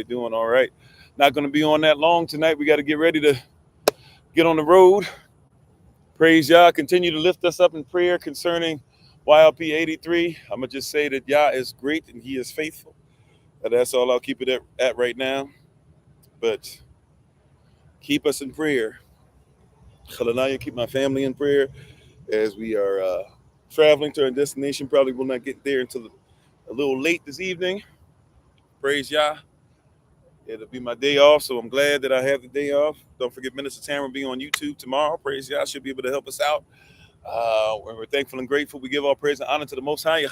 Doing all right. Not going to be on that long tonight. We got to get ready to get on the road. Praise Yah. Continue to lift us up in prayer concerning YLP 83. I'm going to just say that Yah is great and He is faithful. That's all I'll keep it at right now. But keep us in prayer. Khalanaya, keep my family in prayer as we are traveling to our destination. Probably will not get there until a little late this evening. Praise Yah. It'll be my day off, so I'm glad that I have the day off. Don't forget, Minister Tamara will be on YouTube tomorrow. Praise Yah. She'll be able to help us out. We're thankful and grateful. We give all praise and honor to the Most High.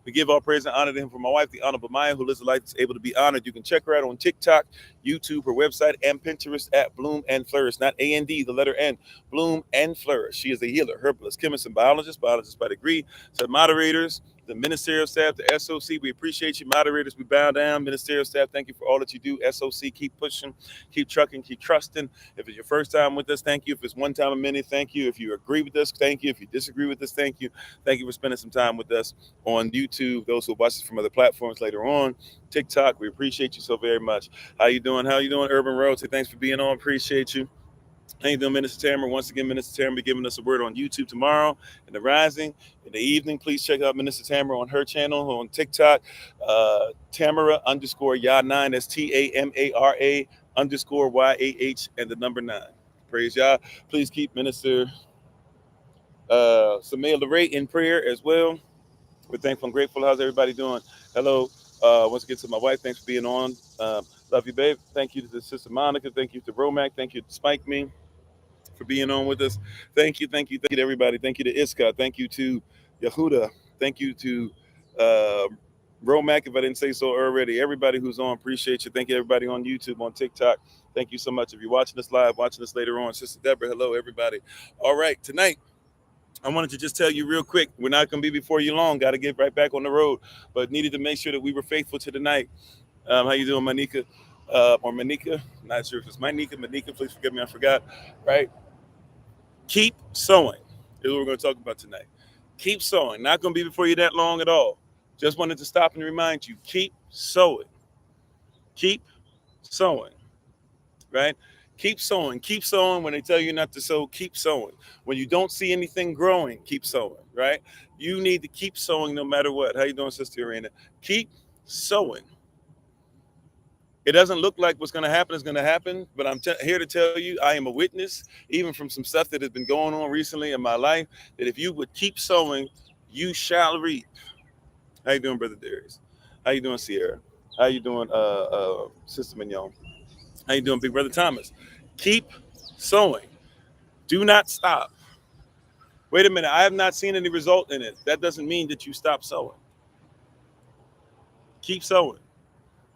We give all praise and honor to Him for my wife, the Honorable Maya, who lives a life that's able to be honored. You can check her out on TikTok, YouTube, her website, and Pinterest at Bloom and Flourish. Not A-N-D, the letter N. Bloom and Flourish. She is a healer, herbalist, chemist, and biologist by degree. So moderators, the ministerial staff, the SOC, we appreciate you. Moderators, we bow down. Ministerial staff, thank you for all that you do. SOC, keep pushing, keep trucking, keep trusting. If it's your first time with us, thank you. If it's one time a minute, thank you. If you agree with us, thank you. If you disagree with us, thank you. Thank you for spending some time with us on YouTube. Those who watch us from other platforms later on, TikTok, we appreciate you so very much. How you doing? How you doing, Urban Road? Say thanks for being on. Appreciate you. How you doing, Minister Tamara? Once again, Minister Tamara be giving us a word on YouTube tomorrow in the rising. In the evening, please check out Minister Tamara on her channel on TikTok, Tamara_Yah9. That's TAMARA_YAH and the number 9. Praise Yah. Please keep Minister Samaya LeRae in prayer as well. We're thankful and grateful. How's everybody doing? Hello. Once again to my wife, thanks for being on. Love you, babe. Thank you to Sister Monica. Thank you to Romac. Thank you to Spike Me for being on with us. Thank you to everybody. Thank you to Iska. Thank you to Yehuda. Thank you to uh, Romac, if I didn't say so already. Everybody who's on, appreciate you. Thank you, everybody on YouTube, on TikTok. Thank you so much. If you're watching us live, watching us later on, Sister Deborah, hello, everybody. All right, tonight, I wanted to just tell you real quick, we're not going to be before you long. Got to get right back on the road, but needed to make sure that we were faithful to the night. How you doing, Manika? Or Manika? Not sure if it's Manika. Manika, please forgive me. I forgot. Right? Keep sowing is what we're going to talk about tonight. Keep sowing. Not going to be before you that long at all. Just wanted to stop and remind you, keep sowing. Keep sowing. Right? Keep sowing. Keep sowing. When they tell you not to sow, keep sowing. When you don't see anything growing, keep sowing. Right? You need to keep sowing no matter what. How you doing, Sister Irina? Keep sowing. It doesn't look like what's going to happen is going to happen, but I'm here to tell you I am a witness, even from some stuff that has been going on recently in my life, that if you would keep sowing, you shall reap. How you doing, Brother Darius? How you doing, Sierra? How you doing, Sister Mignon? How you doing, Big Brother Thomas? Keep sowing. Do not stop. Wait a minute, I have not seen any result in it. That doesn't mean that you stop sowing. Keep sowing.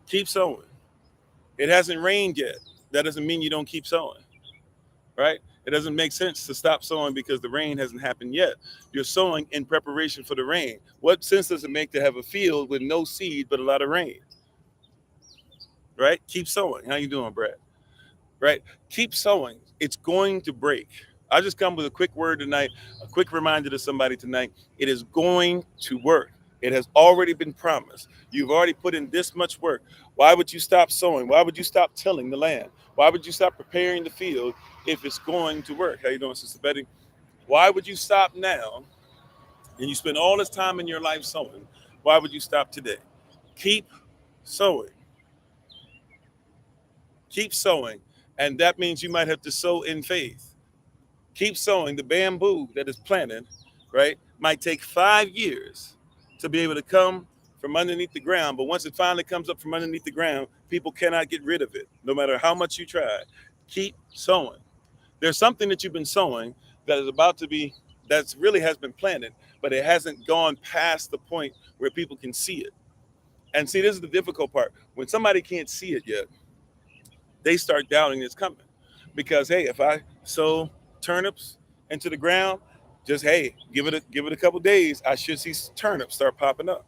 Keep sowing. It hasn't rained yet. That doesn't mean you don't keep sowing, right? It doesn't make sense to stop sowing because the rain hasn't happened yet. You're sowing in preparation for the rain. What sense does it make to have a field with no seed but a lot of rain? Right? Keep sowing. How you doing, Brad? Right? Keep sowing. It's going to break. I just come with a quick word tonight, a quick reminder to somebody tonight. It is going to work. It has already been promised. You've already put in this much work. Why would you stop sowing? Why would you stop tilling the land? Why would you stop preparing the field if it's going to work? How you doing, Sister Betty? Why would you stop now and you spend all this time in your life sowing? Why would you stop today? Keep sowing. Keep sowing. And that means you might have to sow in faith. Keep sowing. The bamboo that is planted, right, might take 5 years to be able to come from underneath the ground. But once it finally comes up from underneath the ground, people cannot get rid of it, no matter how much you try. Keep sowing. There's something that you've been sowing that is about to be, that really has been planted, but it hasn't gone past the point where people can see it. And see, this is the difficult part. When somebody can't see it yet, they start doubting it's coming. Because hey, if I sow turnips into the ground, just hey, give it a couple days, I should see turnips start popping up.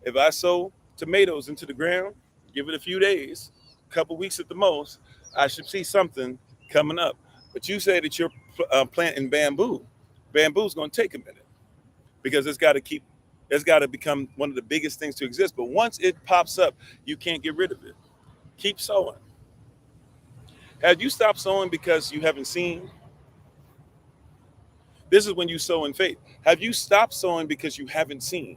If I sow tomatoes into the ground, give it a few days, a couple weeks at the most, I should see something coming up. But you say that you're planting bamboo. Bamboo's going to take a minute because it's got to become one of the biggest things to exist. But once it pops up, you can't get rid of it. Keep sowing. Have you stopped sowing because you haven't seen? This is when you sow in faith. Have you stopped sowing because you haven't seen?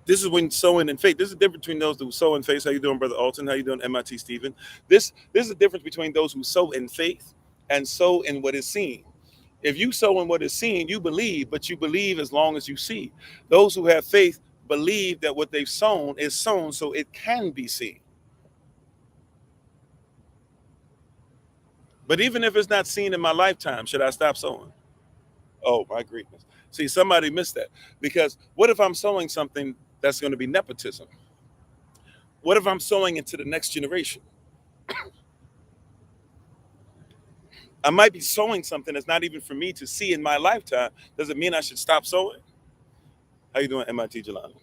This is when sowing in faith. This is the difference between those who sow in faith. How you doing, Brother Alton? How you doing, MIT Stephen? This is the difference between those who sow in faith and sow in what is seen. If you sow in what is seen, you believe, but you believe as long as you see. Those who have faith believe that what they've sown is sown so it can be seen. But even if it's not seen in my lifetime, should I stop sowing? Oh, my greatness. See, somebody missed that. Because what if I'm sowing something that's going to be nepotism? What if I'm sowing into the next generation? I might be sowing something that's not even for me to see in my lifetime. Does it mean I should stop sowing? How you doing, MIT Jelani?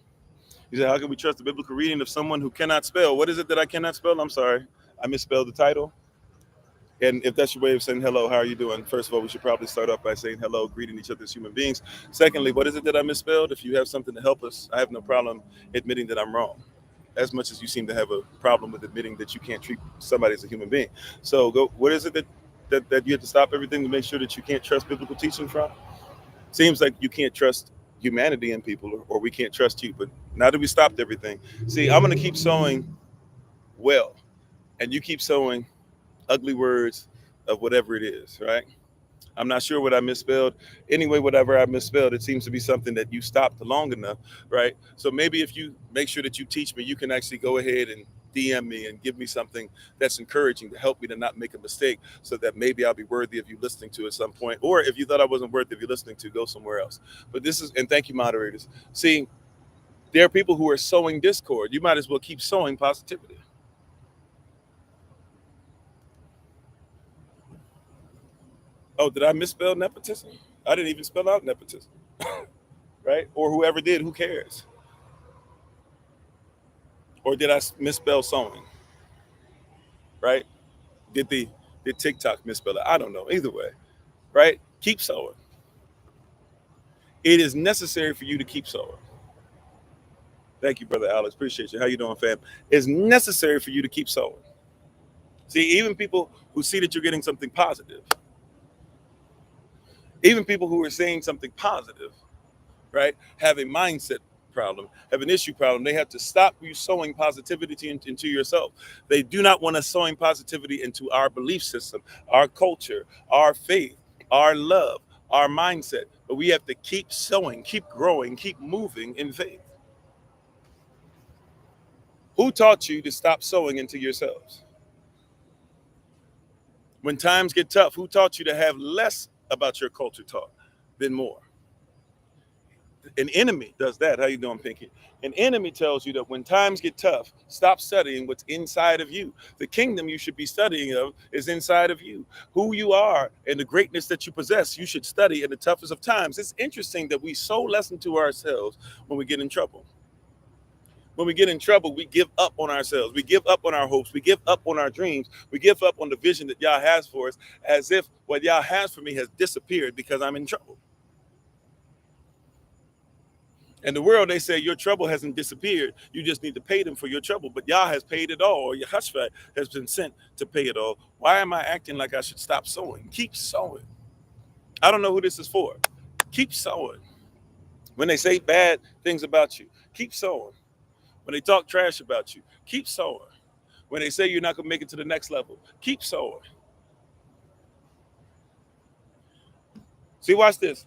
He said, how can we trust the biblical reading of someone who cannot spell? What is it that I cannot spell? I'm sorry. I misspelled the title. And if that's your way of saying hello, how are you doing? First of all, we should probably start off by saying hello, greeting each other as human beings. Secondly, what is it that I misspelled? If you have something to help us, I have no problem admitting that I'm wrong, as much as you seem to have a problem with admitting that you can't treat somebody as a human being. So go. What is it that you have to stop everything to make sure that you can't trust biblical teaching from? Seems like you can't trust humanity in people, or we can't trust you. But now that we stopped everything, see, I'm going to keep sowing well, and you keep sowing ugly words of whatever it is, right? I'm not sure what I misspelled. Anyway, whatever I misspelled, it seems to be something that you stopped long enough, right? So maybe if you make sure that you teach me, you can actually go ahead and DM me and give me something that's encouraging to help me to not make a mistake, so that maybe I'll be worthy of you listening to at some point. Or if you thought I wasn't worthy of you listening to, go somewhere else. But this is, and thank you, moderators. See, there are people who are sowing discord. You might as well keep sowing positivity. Oh, did I misspell nepotism? I didn't even spell out nepotism, right? Or whoever did, who cares? Or did I misspell sewing, right? Did the did TikTok misspell it? I don't know. Either way, right? Keep sewing. It is necessary for you to keep sewing. Thank you, Brother Alex. Appreciate you. How you doing, fam? It's necessary for you to keep sewing. See, even people who see that you're getting something positive, even people who are saying something positive, right, have a mindset problem, have an issue problem. They have to stop you sowing positivity into yourself. They do not want us sowing positivity into our belief system, our culture, our faith, our love, our mindset. But we have to keep sowing, keep growing, keep moving in faith. Who taught you to stop sowing into yourselves? When times get tough, who taught you to have less about your culture talk than more? An enemy does that. How you doing, Pinky? An enemy tells you that when times get tough, stop studying what's inside of you. The kingdom you should be studying of is inside of you. Who you are and the greatness that you possess, you should study in the toughest of times. It's interesting that we so lessen to ourselves when we get in trouble. When we get in trouble, we give up on ourselves. We give up on our hopes. We give up on our dreams. We give up on the vision that Yah has for us, as if what Yah has for me has disappeared because I'm in trouble. In the world, they say your trouble hasn't disappeared. You just need to pay them for your trouble. But Yah has paid it all, or Yahashua has been sent to pay it all. Why am I acting like I should stop sowing? Keep sowing. I don't know who this is for. Keep sowing. When they say bad things about you, keep sowing. When they talk trash about you, keep sowing. When they say you're not going to make it to the next level, keep sowing. See, watch this.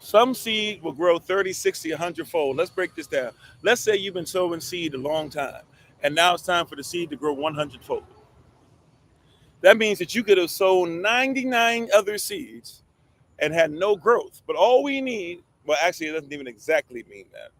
Some seed will grow 30, 60, 100 fold. Let's break this down. Let's say you've been sowing seed a long time, and now it's time for the seed to grow 100 fold. That means that you could have sown 99 other seeds and had no growth. But all we need, well, actually, it doesn't even exactly mean that.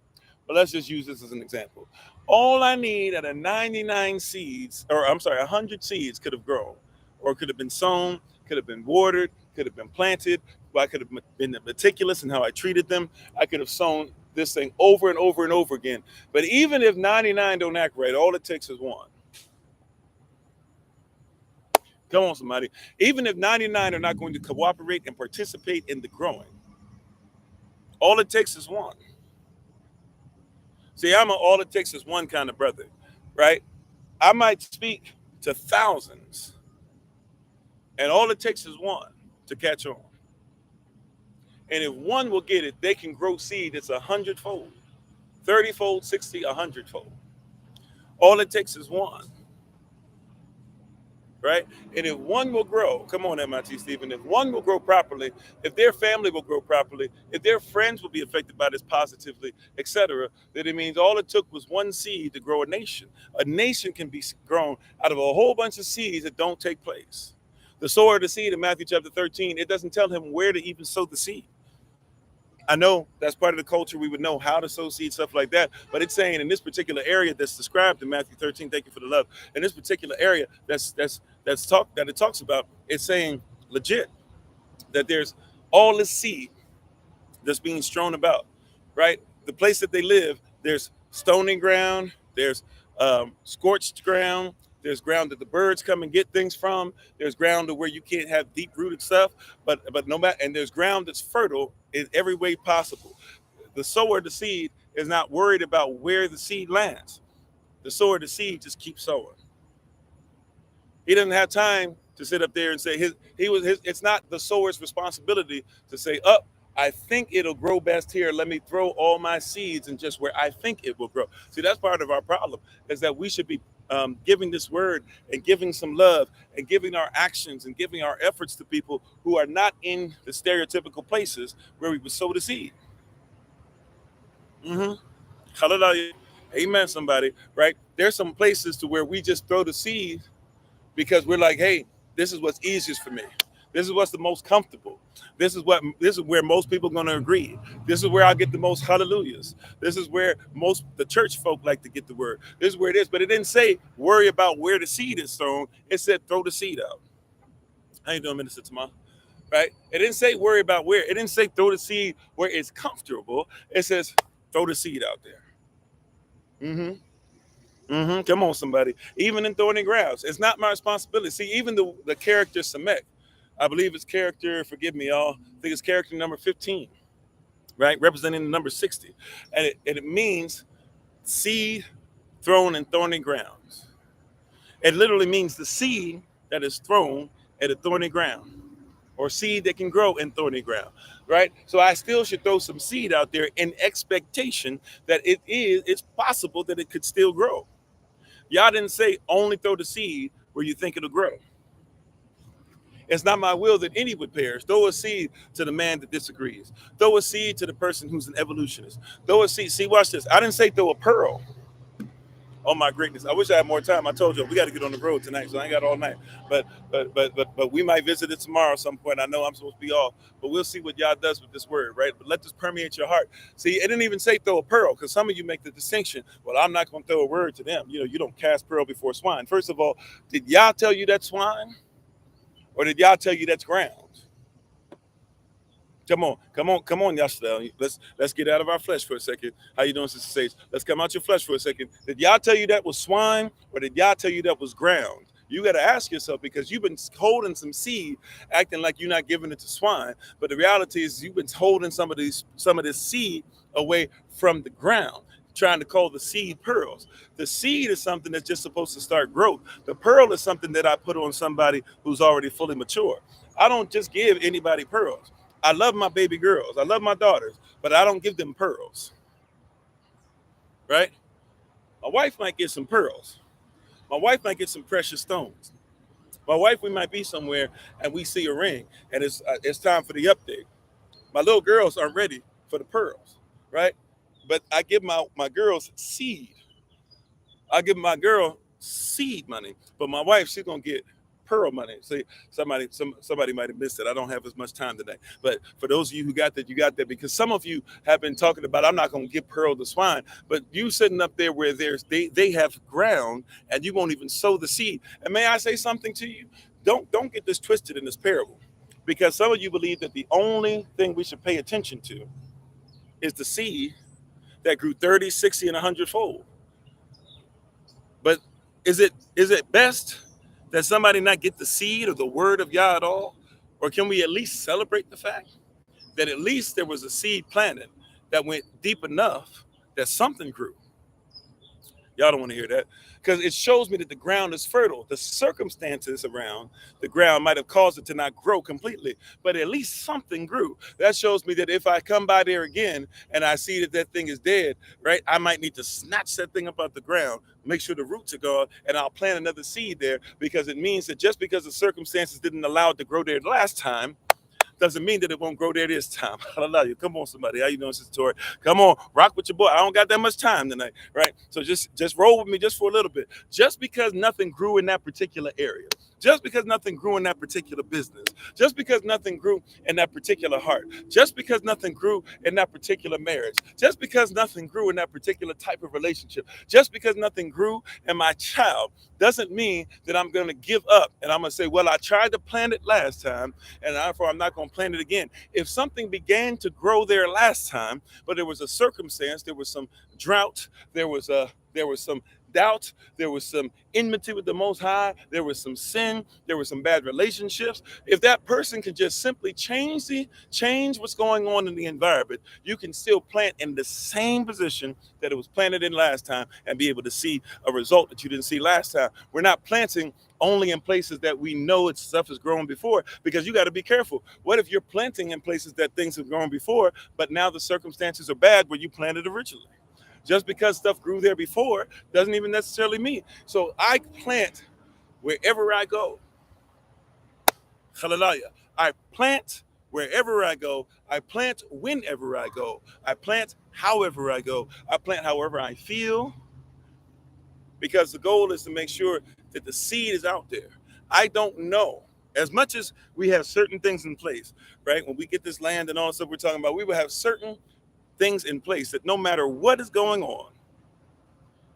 But let's just use this as an example. All I need out of 99 seeds, or I'm sorry, 100 seeds could have grown, or could have been sown, could have been watered, could have been planted. I could have been meticulous in how I treated them. I could have sown this thing over and over and over again. But even if 99 don't act right, all it takes is one. Come on, somebody. Even if 99 are not going to cooperate and participate in the growing, all it takes is one. See, I'm an all it takes is one kind of brother. right? I might speak to thousands, and all it takes is one to catch on. And if one will get it, they can grow seed. It's 100-fold, 30-fold, 60, 100-fold. All it takes is one, right? And if one will grow, come on, MIT Stephen, if one will grow properly, if their family will grow properly, if their friends will be affected by this positively, etc., then it means all it took was one seed to grow a nation. A nation can be grown out of a whole bunch of seeds that don't take place. The sower of the seed in Matthew chapter 13, it doesn't tell him where to even sow the seed. I know that's part of the culture. We would know how to sow seed, stuff like that. But it's saying in this particular area that's described in Matthew 13, thank you for the love. In this particular area that it talks about, it's saying legit that there's all this seed that's being strewn about, right? The place that they live, there's stony ground, there's scorched ground, there's ground that the birds come and get things from. There's ground to where you can't have deep rooted stuff, but no matter, and there's ground that's fertile in every way possible. The sower of the seed is not worried about where the seed lands. The sower of the seed just keeps sowing. He doesn't have time to sit up there and say it's not the sower's responsibility to say, I think it'll grow best here. Let me throw all my seeds in just where I think it will grow. See, that's part of our problem, is that we should be giving this word and giving some love and giving our actions and giving our efforts to people who are not in the stereotypical places where we would sow the seed. Mm-hmm. Hallelujah. Amen, somebody, right? There's some places to where we just throw the seed because we're like, hey, this is what's easiest for me. This is what's the most comfortable. This is where most people are going to agree. This is where I get the most hallelujahs. This is where most the church folk like to get the word. This is where it is. But it didn't say worry about where the seed is sown. It said throw the seed out. How you doing, Minister Tamar? Right? It didn't say worry about where. It didn't say throw the seed where it's comfortable. It says throw the seed out there. Mm-hmm. Mm-hmm. Come on, somebody. Even in thorny grounds, it's not my responsibility. See, even the character Samek, I believe it's character, forgive me, y'all, I think it's character number 15, right? Representing the number 60. And it means seed thrown in thorny grounds. It literally means the seed that is thrown at a thorny ground, or seed that can grow in thorny ground, right? So I still should throw some seed out there in expectation that it's possible that it could still grow. Y'all didn't say only throw the seed where you think it'll grow. It's not my will that any would perish. Throw a seed to the man that disagrees. Throw a seed to the person who's an evolutionist. Throw a seed. See, watch this. I didn't say throw a pearl. Oh my greatness! I wish I had more time. I told you we got to get on the road tonight, so I ain't got all night. But we might visit it tomorrow at some point. I know I'm supposed to be off, but we'll see what Yah does with this word, right? But let this permeate your heart. See, it didn't even say throw a pearl, because some of you make the distinction. Well, I'm not going to throw a word to them. You don't cast pearl before swine. First of all, did Yah tell you that's swine, or did Yah tell you that's ground? Come on, Yashel. Let's get out of our flesh for a second. How you doing, Sister Sage? Let's come out your flesh for a second. Did Yah tell you that was swine, or did Yah tell you that was ground? You got to ask yourself, because you've been holding some seed, acting like you're not giving it to swine. But the reality is you've been holding some of this seed away from the ground, trying to call the seed pearls. The seed is something that's just supposed to start growth. The pearl is something that I put on somebody who's already fully mature. I don't just give anybody pearls. I love my baby girls. I love my daughters, but I don't give them pearls, right? My wife might get some pearls. My wife might get some precious stones. My wife, we might be somewhere and we see a ring, and it's time for the update. My little girls aren't ready for the pearls, right? But I give my girls seed. I give my girl seed money, but my wife, she's gonna get pearl money. See, somebody might have missed it. I don't have as much time today. But for those of you who got that, you got that, because some of you have been talking about, I'm not going to give pearl to swine, but you sitting up there where they have ground and you won't even sow the seed. And may I say something to you? Don't get this twisted in this parable, because some of you believe that the only thing we should pay attention to is the seed that grew 30, 60, and 100-fold. But is it best that somebody not get the seed or the word of Yah at all? Or can we at least celebrate the fact that at least there was a seed planted that went deep enough that something grew? Y'all don't want to hear that. because it shows me that the ground is fertile. The circumstances around the ground might have caused it to not grow completely, but at least something grew. That shows me that if I come by there again and I see that that thing is dead, right, I might need to snatch that thing up out the ground, make sure the roots are gone, and I'll plant another seed there, because it means that just because the circumstances didn't allow it to grow there last time, doesn't mean that it won't grow there this time. Hallelujah. Come on, somebody. How you doing, Sister Tori? Come on, rock with your boy. I don't got that much time tonight, right? So just roll with me just for a little bit. Just because nothing grew in that particular area, just because nothing grew in that particular business, just because nothing grew in that particular heart, just because nothing grew in that particular marriage, just because nothing grew in that particular type of relationship, just because nothing grew in my child, doesn't mean that I'm going to give up and I'm going to say, well, I tried to plant it last time, and therefore I'm not going to plant it again. If something began to grow there last time, but there was a circumstance, there was some drought, there was some doubt, there was some enmity with the Most High, there was some sin, there were some bad relationships. If that person can just simply change what's going on in the environment, you can still plant in the same position that it was planted in last time and be able to see a result that you didn't see last time. We're not planting only in places that we know it's stuff has grown before, because you got to be careful. What if you're planting in places that things have grown before, but now the circumstances are bad where you planted originally? Just because stuff grew there before doesn't even necessarily mean. So I plant wherever I go. Hallelujah. I plant wherever I go. I plant whenever I go. I plant however I go. I plant however I feel, because the goal is to make sure that the seed is out there. I don't know. As much as we have certain things in place, right? When we get this land and all the stuff we're talking about, we will have certain things in place that no matter what is going on,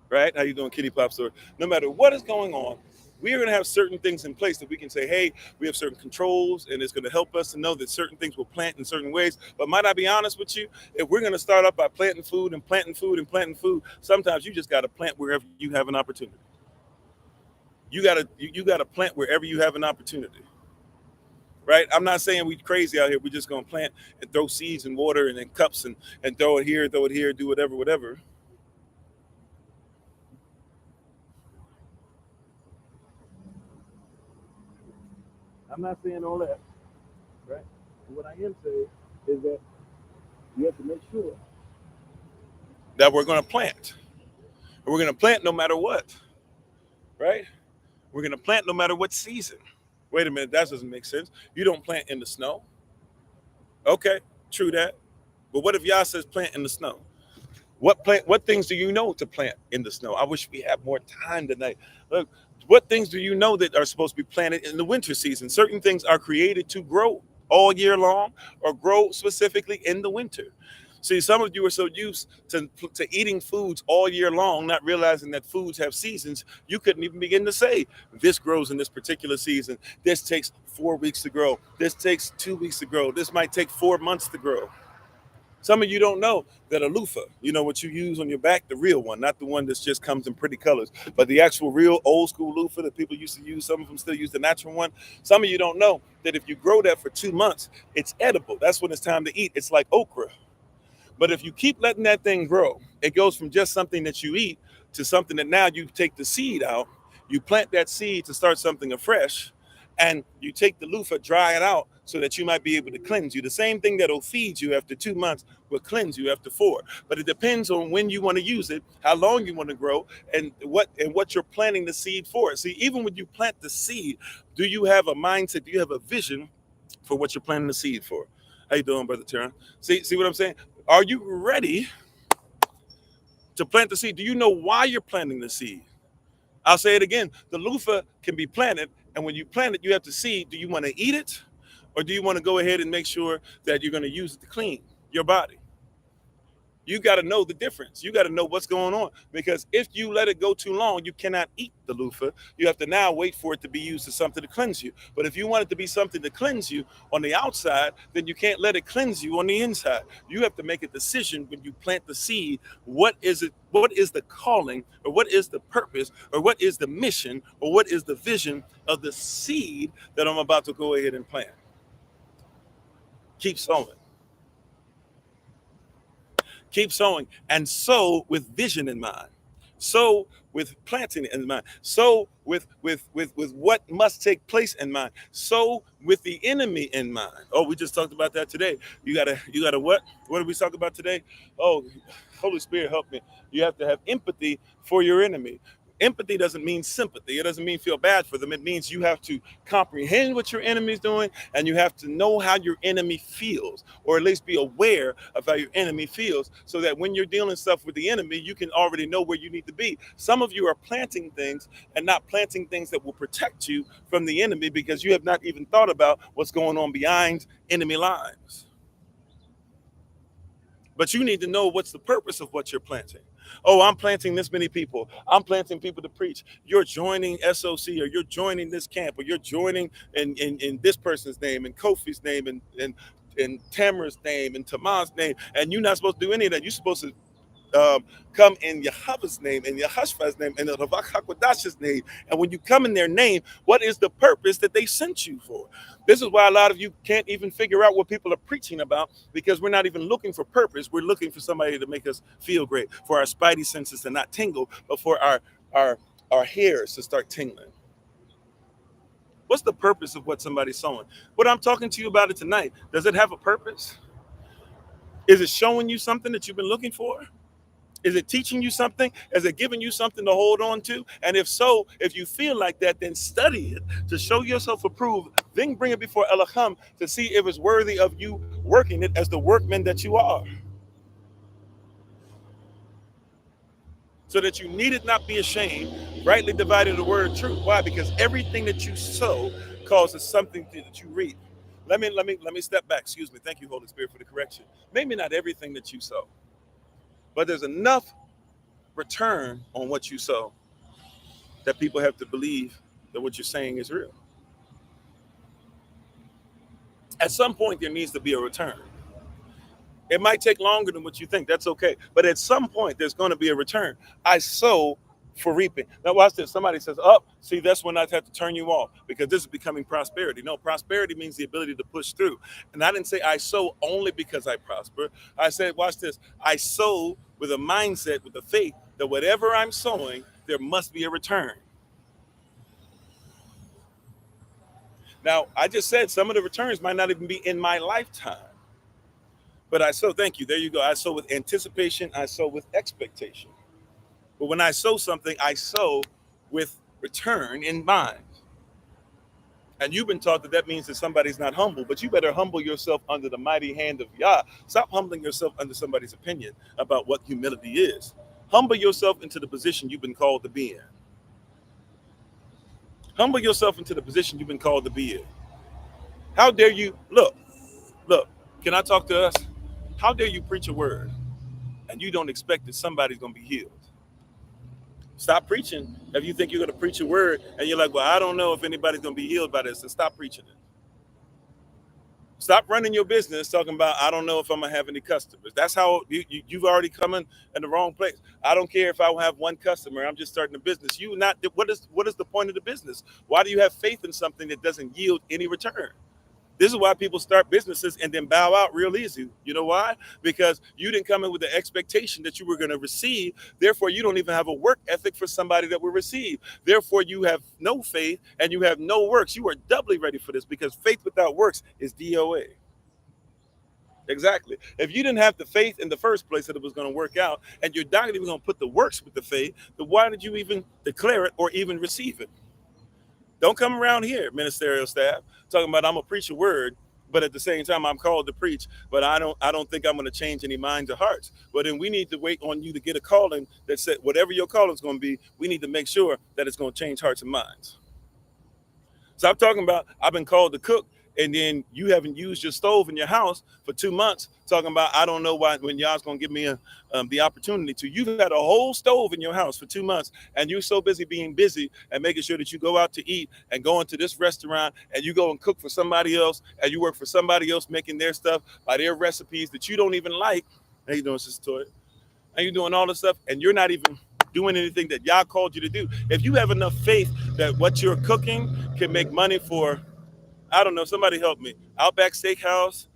right? How you doing, Kitty Pop Store? No matter what is going on, we are going to have certain things in place that we can say, hey, we have certain controls, and it's going to help us to know that certain things will plant in certain ways. But might I be honest with you? If we're going to start up by planting food and planting food and planting food, sometimes you just got to plant wherever you have an opportunity. You got to plant wherever you have an opportunity. Right? I'm not saying we crazy out here. We're just gonna plant and throw seeds and water and in cups and throw it here, do whatever. I'm not saying all that, right? And what I am saying is that we have to make sure that we're gonna plant. And we're gonna plant no matter what, right? We're gonna plant no matter what season. Wait a minute, that doesn't make sense. You don't plant in the snow. Okay, true that. But what if Yah says plant in the snow? What things do you know to plant in the snow? I wish we had more time tonight. Look, what things do you know that are supposed to be planted in the winter season? Certain things are created to grow all year long or grow specifically in the winter. See, some of you are so used to eating foods all year long, not realizing that foods have seasons. You couldn't even begin to say this grows in this particular season. This takes 4 weeks to grow. This takes 2 weeks to grow. This might take 4 months to grow. Some of you don't know that a loofah, you know what you use on your back, the real one, not the one that just comes in pretty colors, but the actual real old school loofah that people used to use. Some of them still use the natural one. Some of you don't know that if you grow that for 2 months, it's edible. That's when it's time to eat. It's like okra. But if you keep letting that thing grow, it goes from just something that you eat to something that now you take the seed out, you plant that seed to start something afresh, and you take the loofah, dry it out so that you might be able to cleanse you. The same thing that'll feed you after 2 months will cleanse you after 4. But it depends on when you want to use it, how long you want to grow, and what you're planting the seed for. See, even when you plant the seed, do you have a mindset? Do you have a vision for what you're planting the seed for? How you doing, Brother Terran? See what I'm saying? Are you ready to plant the seed? Do you know why you're planting the seed? I'll say it again. The loofah can be planted, and when you plant it, you have to see, do you want to eat it, or do you want to go ahead and make sure that you're going to use it to clean your body? You got to know the difference. You got to know what's going on, because if you let it go too long, you cannot eat the loofah. You have to now wait for it to be used as something to cleanse you. But if you want it to be something to cleanse you on the outside, then you can't let it cleanse you on the inside. You have to make a decision when you plant the seed. What is it? What is the calling, or what is the purpose, or what is the mission, or what is the vision of the seed that I'm about to go ahead and plant? Keep sowing. Keep sowing, and sow with vision in mind. Sow with planting in mind. Sow with what must take place in mind. Sow with the enemy in mind. Oh, we just talked about that today. You gotta what? What did we talk about today? Oh, Holy Spirit, help me. You have to have empathy for your enemy. Empathy doesn't mean sympathy. It doesn't mean feel bad for them. It means you have to comprehend what your enemy's doing, and you have to know how your enemy feels, or at least be aware of how your enemy feels, so that when you're dealing stuff with the enemy, you can already know where you need to be. Some of you are planting things and not planting things that will protect you from the enemy, because you have not even thought about what's going on behind enemy lines. But you need to know what's the purpose of what you're planting. Oh, I'm planting this many people. I'm planting people to preach. You're joining SOC, or you're joining this camp, or you're joining in this person's name, and Kofi's name, and Tamara's name, and Tamar's name. And you're not supposed to do any of that. You're supposed to come in Yahweh's name, and Yahashva's name, and the Ravak HaKodash's name. And when you come in their name, what is the purpose that they sent you for? This is why a lot of you can't even figure out what people are preaching about, because we're not even looking for purpose. We're looking for somebody to make us feel great, for our spidey senses to not tingle, but for our hairs to start tingling. What's the purpose of what somebody's sowing? What I'm talking to you about it tonight, does it have a purpose? Is it showing you something that you've been looking for? Is it teaching you something? Is it giving you something to hold on to? And if so, if you feel like that, then study it to show yourself approved. Then bring it before Elohim to see if it's worthy of you working it as the workman that you are. So that you need it not be ashamed, rightly dividing the word of truth. Why? Because everything that you sow causes something that you reap. Let me step back. Excuse me. Thank you, Holy Spirit, for the correction. Maybe not everything that you sow, but there's enough return on what you sow that people have to believe that what you're saying is real. At some point, there needs to be a return. It might take longer than what you think. That's okay. But at some point, there's going to be a return. I sow for reaping. Now, watch this. Somebody says, oh, see, that's when I have to turn you off, because this is becoming prosperity. No, prosperity means the ability to push through. And I didn't say I sow only because I prosper. I said, watch this. I sow with a mindset, with the faith that whatever I'm sowing, there must be a return. Now, I just said some of the returns might not even be in my lifetime. But I sow, thank you. There you go. I sow with anticipation. I sow with expectation. But when I sow something, I sow with return in mind. And you've been taught that means that somebody's not humble, but you better humble yourself under the mighty hand of Yah. Stop humbling yourself under somebody's opinion about what humility is. Humble yourself into the position you've been called to be in. Humble yourself into the position you've been called to be in. How dare you, look, can I talk to us? How dare you preach a word and you don't expect that somebody's going to be healed? Stop preaching if you think you're going to preach a word and you're like, well, I don't know if anybody's going to be healed by this. And stop preaching it. Stop running your business talking about, I don't know if I'm going to have any customers. That's how you've already come in the wrong place. I don't care if I will have one customer. I'm just starting a business. What is the point of the business? Why do you have faith in something that doesn't yield any return? This is why people start businesses and then bow out real easy. You know why? Because you didn't come in with the expectation that you were going to receive. Therefore, you don't even have a work ethic for somebody that will receive. Therefore, you have no faith and you have no works. You are doubly ready for this, because faith without works is DOA. Exactly. If you didn't have the faith in the first place that it was going to work out, and you're not even going to put the works with the faith, then why did you even declare it or even receive it? Don't come around here, ministerial staff, talking about I'm gonna preach a word, but at the same time I'm called to preach, but I don't think I'm gonna change any minds or hearts. But then we need to wait on you to get a calling that said whatever your calling is gonna be, we need to make sure that it's gonna change hearts and minds. So I'm talking about I've been called to cook, and then you haven't used your stove in your house for 2 months, talking about I don't know why when y'all's gonna give me the opportunity to. You've had a whole stove in your house for 2 months, and you're so busy being busy and making sure that you go out to eat and go into this restaurant and you go and cook for somebody else and you work for somebody else making their stuff by their recipes that you don't even like. How you doing, Sister Toya? And you're doing all this stuff and you're not even doing anything that Yah called you to do. If you have enough faith that what you're cooking can make money for, I don't know, somebody help me, Outback Steakhouse,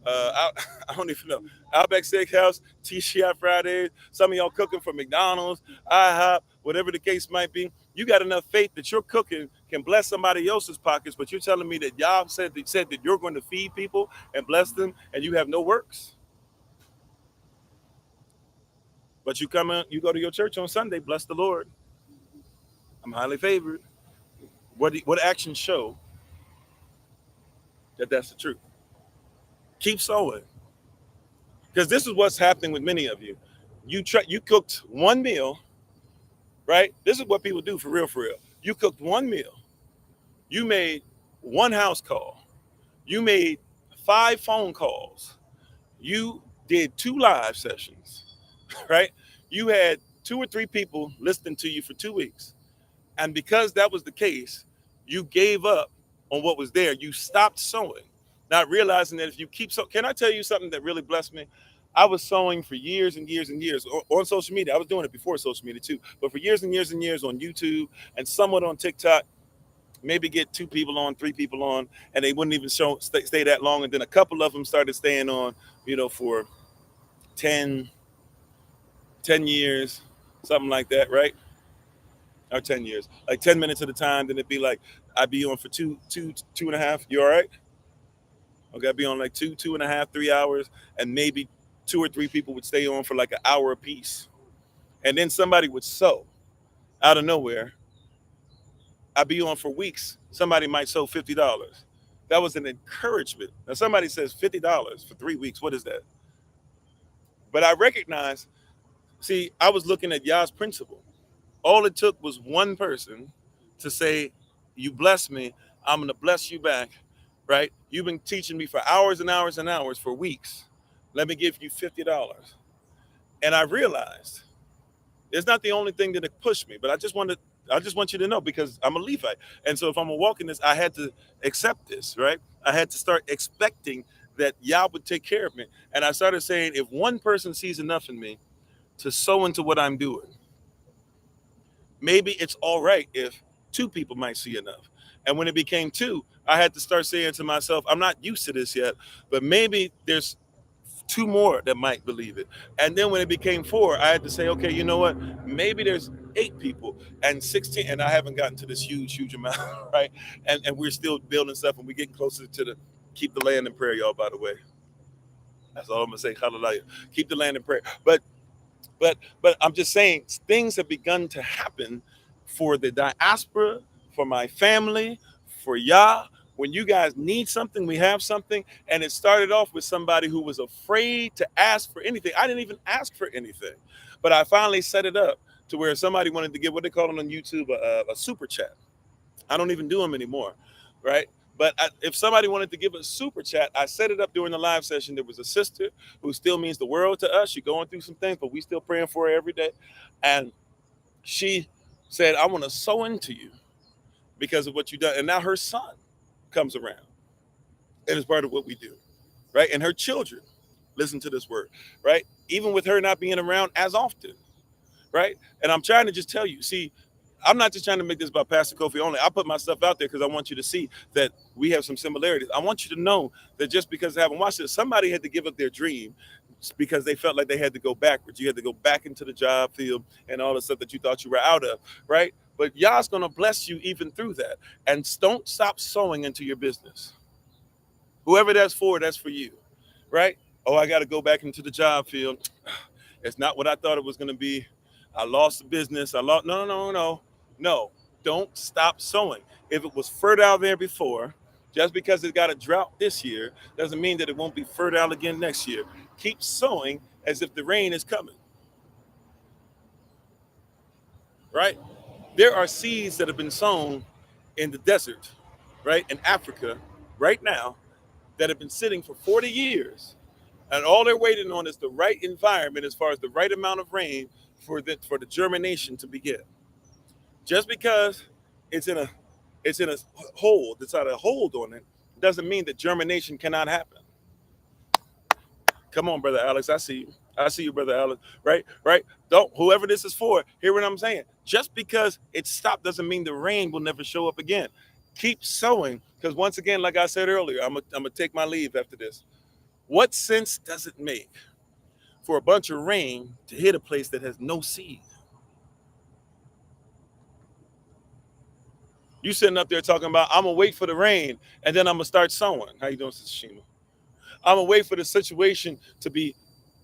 I don't even know. Outback Steakhouse, TGI Fridays. Some of y'all cooking for McDonald's, IHOP, whatever the case might be. You got enough faith that your cooking can bless somebody else's pockets, but you're telling me that y'all said that you're going to feed people and bless them, and you have no works. But you come in, you go to your church on Sunday, bless the Lord. I'm highly favored. What actions show that that's the truth? Keep sowing, because this is what's happening with many of you. You cooked one meal, right? This is what people do for real, for real. You cooked one meal. You made one house call. You made 5 phone calls. You did 2 live sessions, right? You had 2 or 3 people listening to you for 2 weeks. And because that was the case, you gave up on what was there. You stopped sowing, not realizing that if you keep sowing. Can I tell you something that really blessed me? I was sowing for years and years and years on social media. I was doing it before social media too, but for years and years and years on YouTube and somewhat on TikTok. Maybe get 2 people on, 3 people on, and they wouldn't even stay that long. And then a couple of them started staying on, for 10, 10 years, something like that, right? Or 10 years, like 10 minutes at a time. Then it'd be like, I'd be on for two and a half. You all right? Okay, I'd be on like 2.5, 3 hours, and maybe 2 or 3 people would stay on for like an hour apiece. And then somebody would sow out of nowhere. I'd be on for weeks. Somebody might sow $50. That was an encouragement. Now somebody says $50 for 3 weeks. What is that? But I recognize, see, I was looking at Yah's principle. All it took was one person to say, you bless me, I'm going to bless you back, right? You've been teaching me for hours and hours and hours for weeks. Let me give you $50. And I realized it's not the only thing that pushed me, but I just want you to know, because I'm a Levite. And so if I'm a walk in this, I had to accept this, right? I had to start expecting that Yah would take care of me. And I started saying, if one person sees enough in me to sow into what I'm doing, maybe it's all right if 2 people might see enough. And when it became 2, I had to start saying to myself, I'm not used to this yet, but maybe there's 2 more that might believe it. And then when it became 4, I had to say, okay, you know what? Maybe there's 8 people and 16, and I haven't gotten to this huge amount, right? And we're still building stuff, and we're getting closer to the keep the land in prayer, y'all, by the way. That's all I'm gonna say. Hallelujah. Keep the land in prayer. But I'm just saying things have begun to happen for the diaspora, for my family, for Yah. When you guys need something, we have something. And it started off with somebody who was afraid to ask for anything. I didn't even ask for anything, but I finally set it up to where somebody wanted to give what they call it on YouTube a super chat. I don't even do them anymore, right? But if somebody wanted to give a super chat, I set it up during the live session. There was a sister who still means the world to us. She's going through some things, but we still praying for her every day. And she said, I want to sow into you because of what you've done. And now her son comes around and is part of what we do, right? And her children listen to this word, right? Even with her not being around as often, right? And I'm trying to just tell you, see, I'm not just trying to make this about Pastor Kofi only. I put my stuff out there because I want you to see that we have some similarities. I want you to know that just because I haven't watched it, somebody had to give up their dream because they felt like they had to go backwards. You had to go back into the job field and all the stuff that you thought you were out of, right? But Yah's going to bless you even through that. And don't stop sowing into your business. Whoever that's for you, right? Oh, I got to go back into the job field. It's not what I thought it was going to be. I lost the business. No. Don't stop sowing. If it was fertile there before, just because it got a drought this year doesn't mean that it won't be fertile again next year. Keep sowing as if the rain is coming, right? There are seeds that have been sown in the desert, right, in Africa, right now, that have been sitting for 40 years. And all they're waiting on is the right environment as far as the right amount of rain for the germination to begin. Just because it's in a it's in a hold, it's got a hold on it, doesn't mean that germination cannot happen. Come on, brother Alex. I see you. I see you, brother Alex. Right? Right? Don't whoever this is for, hear what I'm saying. Just because it stopped doesn't mean the rain will never show up again. Keep sowing. Because once again, like I said earlier, I'm gonna take my leave after this. What sense does it make for a bunch of rain to hit a place that has no seed? You sitting up there talking about, I'm gonna wait for the rain and then I'm gonna start sowing. How you doing, Sister Shima? I'm gonna wait for the situation to be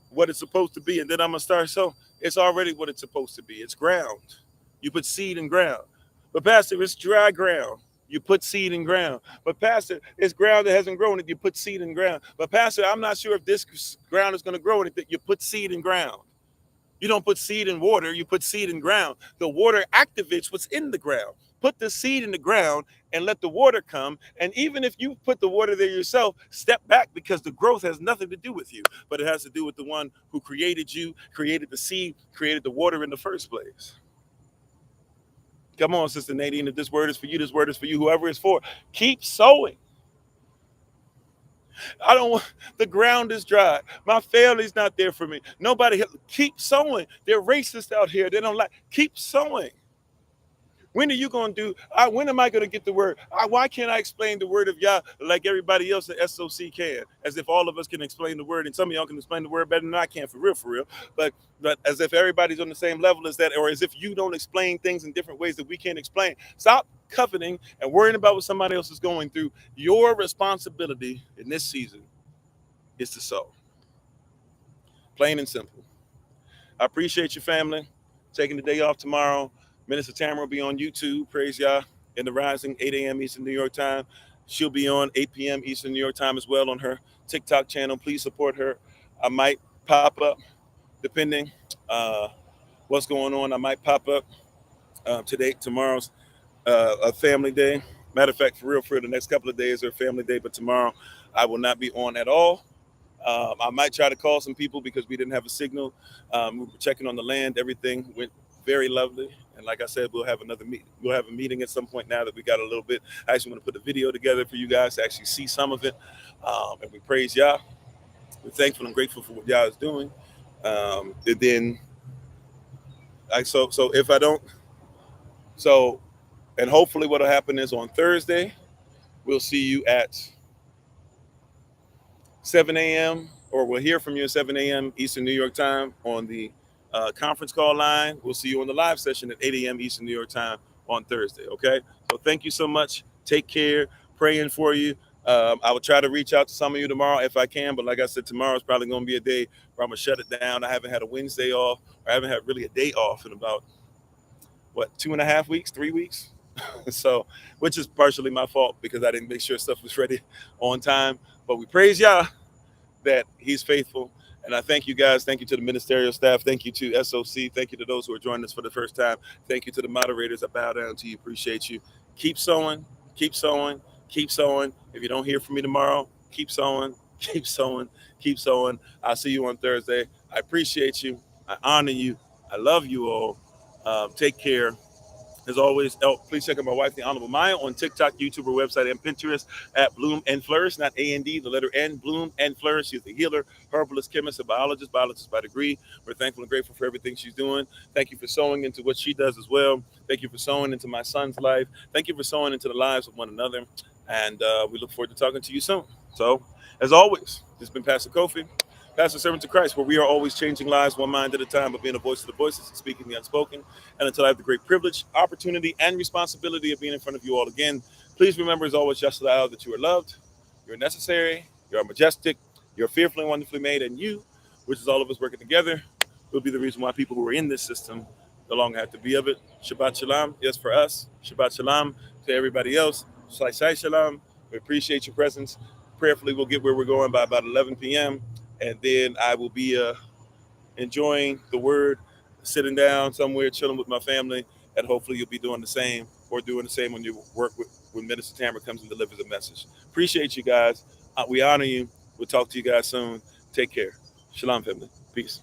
what it's supposed to be, and then I'm gonna start sowing. It's already what it's supposed to be. It's ground. You put seed in ground. But Pastor, it's dry ground. You put seed in ground. But Pastor, it's ground that hasn't grown. You put seed in ground. But Pastor, I'm not sure if this ground is going to grow anything. You put seed in ground. You don't put seed in water, you put seed in ground. The water activates what's in the ground. Put the seed in the ground and let the water come. And even if you put the water there yourself, step back, because the growth has nothing to do with you, but it has to do with the one who created you, created the seed, created the water in the first place. Come on, Sister Nadine, if this word is for you, this word is for you, whoever it's for. Keep sowing. I don't want, the ground is dry. My family's not there for me. Nobody, keep sowing. They're racist out here. They don't like, keep sowing. When are you going to do, when am I going to get the word? Why can't I explain the word of Yah like everybody else at SOC can? As if all of us can explain the word, and some of y'all can explain the word better than I can, for real, for real. But as if everybody's on the same level as that, or as if you don't explain things in different ways that we can't explain. Stop coveting and worrying about what somebody else is going through. Your responsibility in this season is to sow. Plain and simple. I appreciate your family. Taking the day off tomorrow. Minister Tamara will be on YouTube. Praise Yah. In the Rising, 8 a.m. Eastern New York time. She'll be on 8 p.m. Eastern New York time as well on her TikTok channel. Please support her. I might pop up, depending what's going on. I might pop up tomorrow's a family day. Matter of fact, for real, the next couple of days are family day, but tomorrow I will not be on at all. I might try to call some people because we didn't have a signal. We were checking on the land. Everything went very lovely. And like I said, we'll have another meet. We'll have a meeting at some point now that we got a little bit. I actually want to put the video together for you guys to actually see some of it. And we praise Yah. We're thankful and grateful for what Yah is doing. And then, so if I don't, so, and hopefully what'll happen is on Thursday, we'll see you at 7 a.m. or we'll hear from you at 7 a.m. Eastern New York time on the conference call line. We'll see you on the live session at 8 a.m. Eastern New York time on Thursday. Okay. So thank you so much. Take care. Praying for you. I will try to reach out to some of you tomorrow if I can. But like I said, tomorrow is probably going to be a day where I'm going to shut it down. I haven't had a Wednesday off, or I haven't had really a day off in about, 2.5 weeks, 3 weeks. So, which is partially my fault because I didn't make sure stuff was ready on time. But we praise Yah that He's faithful. And I thank you guys. Thank you to the ministerial staff. Thank you to SOC. Thank you to those who are joining us for the first time. Thank you to the moderators. I bow down to you. Appreciate you. Keep sowing. Keep sowing. Keep sowing. If you don't hear from me tomorrow, keep sowing. Keep sowing. Keep sowing. I'll see you on Thursday. I appreciate you. I honor you. I love you all. Take care. As always, please check out my wife, the Honorable Maya, on TikTok, YouTube, or website, and Pinterest at Bloom and Flourish, not A&D, the letter N, Bloom and Flourish. She's a healer, herbalist, chemist, a biologist by degree. We're thankful and grateful for everything she's doing. Thank you for sowing into what she does as well. Thank you for sowing into my son's life. Thank you for sowing into the lives of one another. And we look forward to talking to you soon. So, as always, this has been Pastor Kofi, Pastor Servant to Christ, where we are always changing lives one mind at a time, but being a voice to the voiceless and speaking the unspoken. And until I have the great privilege, opportunity, and responsibility of being in front of you all again, please remember, as always, just aloud, that you are loved, you're necessary, you're majestic, you're fearfully and wonderfully made, and you, which is all of us working together, will be the reason why people who are in this system no longer have to be of it. Shabbat shalom. Yes, for us. Shabbat shalom to everybody else. Shai shalom. We appreciate your presence. Prayerfully, we'll get where we're going by about 11 p.m. And then I will be enjoying the word, sitting down somewhere, chilling with my family, and hopefully you'll be doing the same, or doing the same when you work when Minister Tamara comes and delivers a message. Appreciate you guys. We honor you. We'll talk to you guys soon. Take care. Shalom, family. Peace.